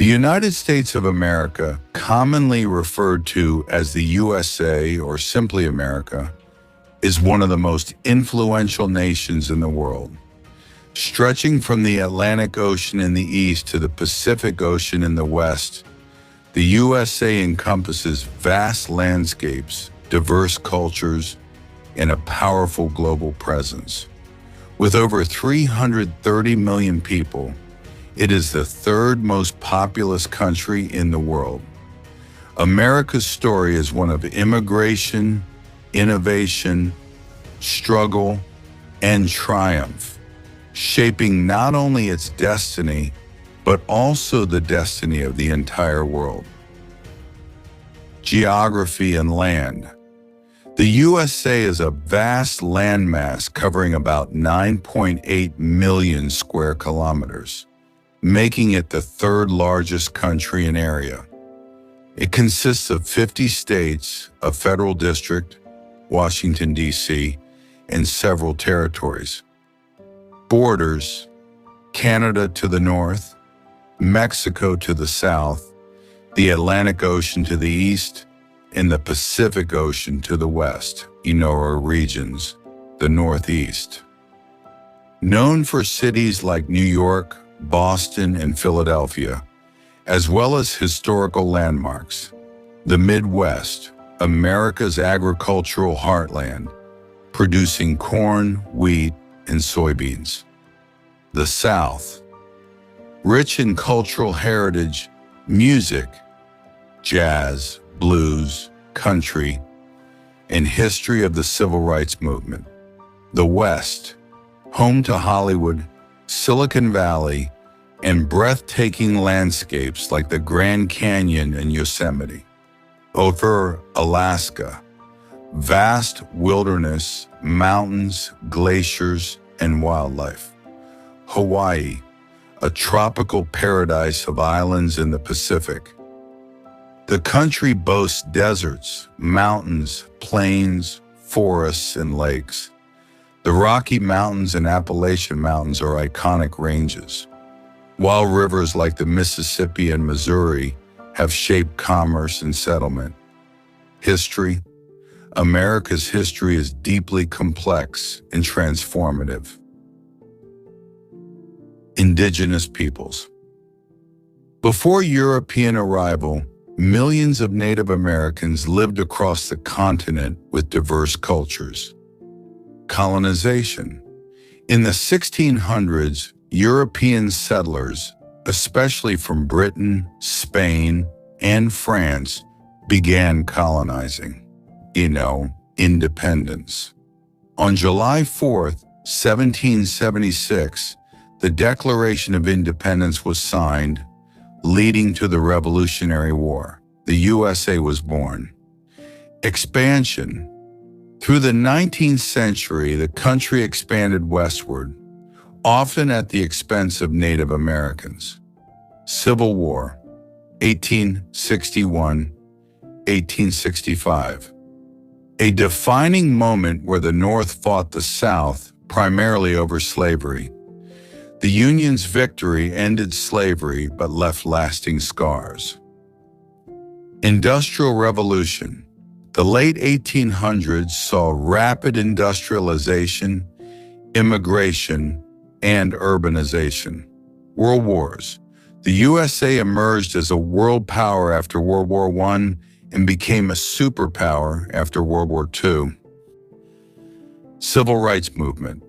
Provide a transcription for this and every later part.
The United States of America, commonly referred to as the USA or simply America, is one of the most influential nations in the world. Stretching from the Atlantic Ocean in the east to the Pacific Ocean in the west, the USA encompasses vast landscapes, diverse cultures, and a powerful global presence. With over 330 million people, it is the third most populous country in the world. America's story is one of immigration, innovation, struggle, and triumph, shaping not only its destiny, but also the destiny of the entire world. Geography and land. The USA is a vast landmass covering about 9.8 million square kilometers, making it the third largest country in area. It consists of 50 states, a federal district, Washington, D.C., and several territories. Borders: Canada to the north, Mexico to the south, the Atlantic Ocean to the east, and the Pacific Ocean to the west, our regions, the Northeast. Known for cities like New York, Boston, and Philadelphia, as well as historical landmarks. The Midwest, America's agricultural heartland, producing corn, wheat, and soybeans. The South, rich in cultural heritage, music, jazz, blues, country, and history of the civil rights movement. The West, home to Hollywood, Silicon Valley, and breathtaking landscapes like the Grand Canyon and Yosemite. Over Alaska, vast wilderness, mountains, glaciers, and wildlife. Hawaii, a tropical paradise of islands in the Pacific. The country boasts deserts, mountains, plains, forests, and lakes. The Rocky Mountains and Appalachian Mountains are iconic ranges, while rivers like the Mississippi and Missouri have shaped commerce and settlement. History. America's history is deeply complex and transformative. Indigenous peoples. Before European arrival, millions of Native Americans lived across the continent with diverse cultures. Colonization. In the 1600s, European settlers, especially from Britain, Spain, and France, began colonizing. Independence. On July 4th, 1776, the Declaration of Independence was signed, leading to the Revolutionary War. The USA was born. Expansion. Through the 19th century, the country expanded westward, often at the expense of Native Americans. Civil War, 1861-1865. A defining moment where the North fought the South, primarily over slavery. The Union's victory ended slavery but left lasting scars. Industrial Revolution. The late 1800s saw rapid industrialization, immigration, and urbanization. World Wars. The USA emerged as a world power after World War I and became a superpower after World War II. Civil rights movement.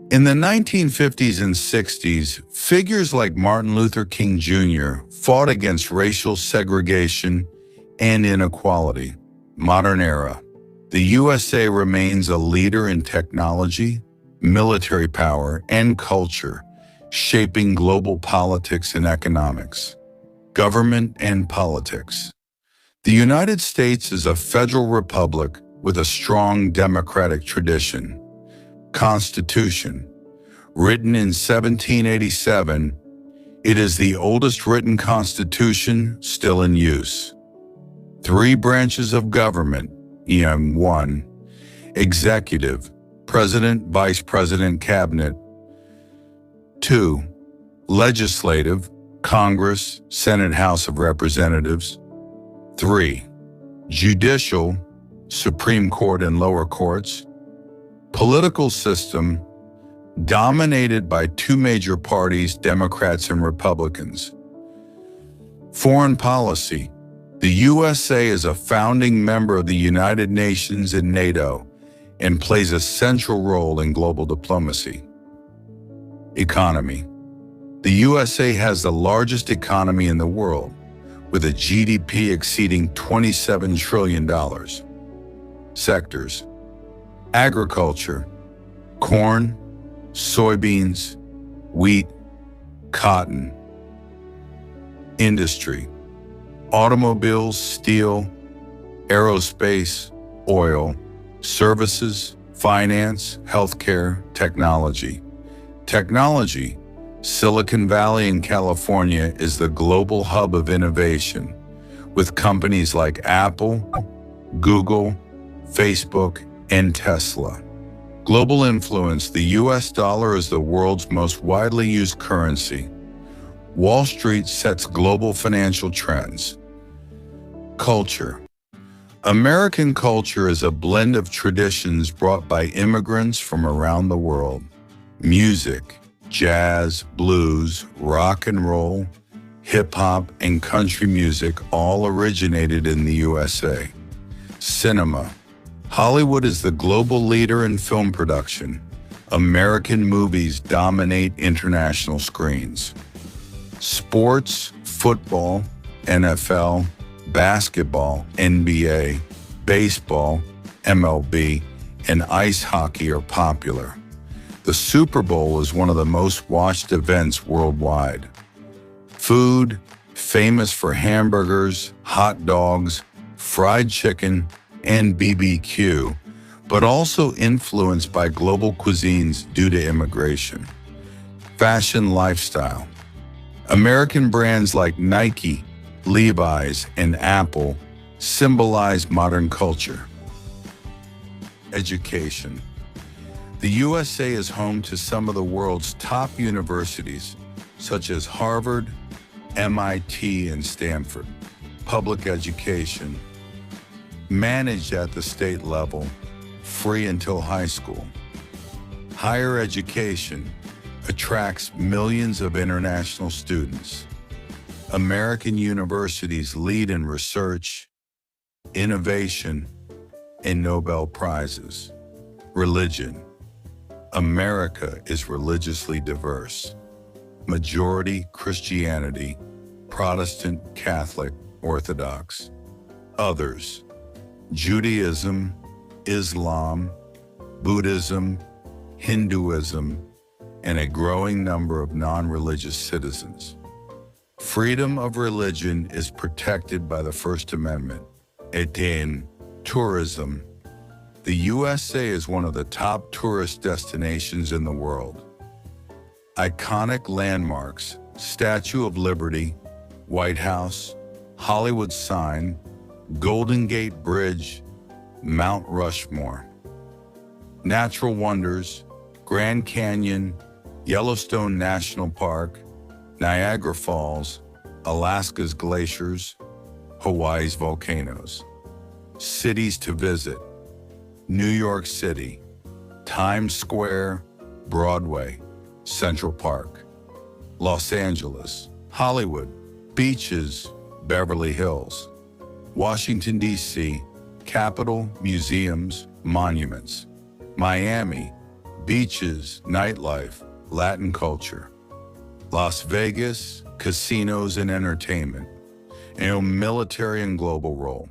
In the 1950s and 60s, figures like Martin Luther King Jr. fought against racial segregation and inequality. Modern era. The USA remains a leader in technology, military power, and culture, shaping global politics and economics. Government and politics. The United States is a federal republic with a strong democratic tradition. Constitution. Written in 1787, it is the oldest written constitution still in use. 3 branches of government. 1. Executive, President, Vice President, Cabinet. 2. Legislative, Congress, Senate, House of Representatives. 3. Judicial, Supreme Court and lower courts. Political system, dominated by two major parties, Democrats and Republicans. Foreign policy. The USA is a founding member of the United Nations and NATO and plays a central role in global diplomacy. Economy. The USA has the largest economy in the world, with a GDP exceeding $27 trillion. Sectors: agriculture, corn, soybeans, wheat, cotton. Industry: automobiles, steel, aerospace, oil, services, finance, healthcare, technology. Technology: Silicon Valley in California is the global hub of innovation, with companies like Apple, Google, Facebook, and Tesla. Global influence: the US dollar is the world's most widely used currency. Wall Street sets global financial trends. Culture. American culture is a blend of traditions brought by immigrants from around the world. Music: jazz, blues, rock and roll, hip-hop, and country music all originated in the USA. Cinema. Hollywood is the global leader in film production. American movies dominate international screens. Sports: football, NFL, basketball, NBA, baseball, MLB, and ice hockey are popular. The Super Bowl is one of the most watched events worldwide. Food: famous for hamburgers, hot dogs, fried chicken, and BBQ, but also influenced by global cuisines due to immigration. Fashion lifestyle. American brands like Nike, Levi's, and Apple symbolize modern culture. Education. The USA is home to some of the world's top universities, such as Harvard, MIT, and Stanford. Public education. Managed at the state level, free until high school. Higher education attracts millions of international students. American universities lead in research, innovation, and Nobel Prizes. Religion. America is religiously diverse. Majority Christianity, Protestant, Catholic, Orthodox. Others: Judaism, Islam, Buddhism, Hinduism, and a growing number of non-religious citizens. Freedom of religion is protected by the First Amendment. 18. Tourism. The USA is one of the top tourist destinations in the world. Iconic landmarks: Statue of Liberty, White House, Hollywood sign, Golden Gate Bridge, Mount Rushmore. Natural wonders: Grand Canyon, Yellowstone National Park, Niagara Falls, Alaska's glaciers, Hawaii's volcanoes. Cities to visit: New York City, Times Square, Broadway, Central Park. Los Angeles, Hollywood, beaches, Beverly Hills. Washington, D.C., Capitol, museums, monuments. Miami, beaches, nightlife, Latin culture. Las Vegas, casinos and entertainment, and a military and global role.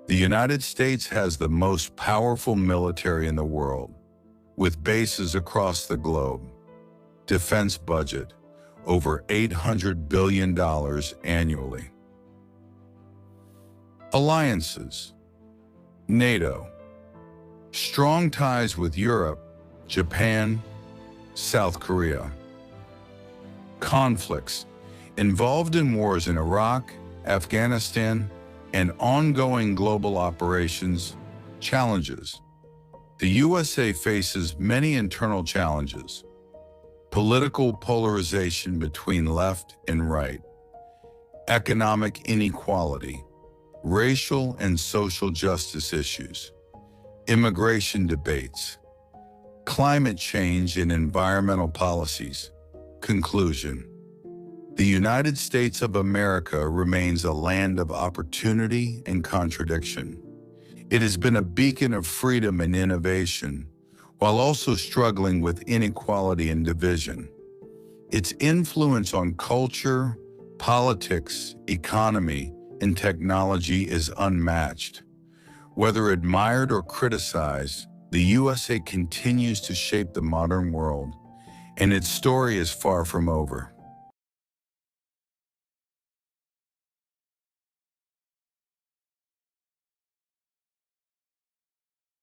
The United States has the most powerful military in the world, with bases across the globe. Defense budget: over $800 billion annually. Alliances: NATO. Strong ties with Europe, Japan, South Korea. Conflicts: involved in wars in Iraq, Afghanistan, and ongoing global operations. Challenges: the USA faces many internal challenges. political polarization between left and right, economic inequality, racial and social justice issues, immigration debates, climate change and environmental policies. Conclusion: the United States of America remains a land of opportunity and contradiction. It has been a beacon of freedom and innovation, while also struggling with inequality and division. Its influence on culture, politics, economy, and technology is unmatched. Whether admired or criticized, the USA continues to shape the modern world, and its story is far from over.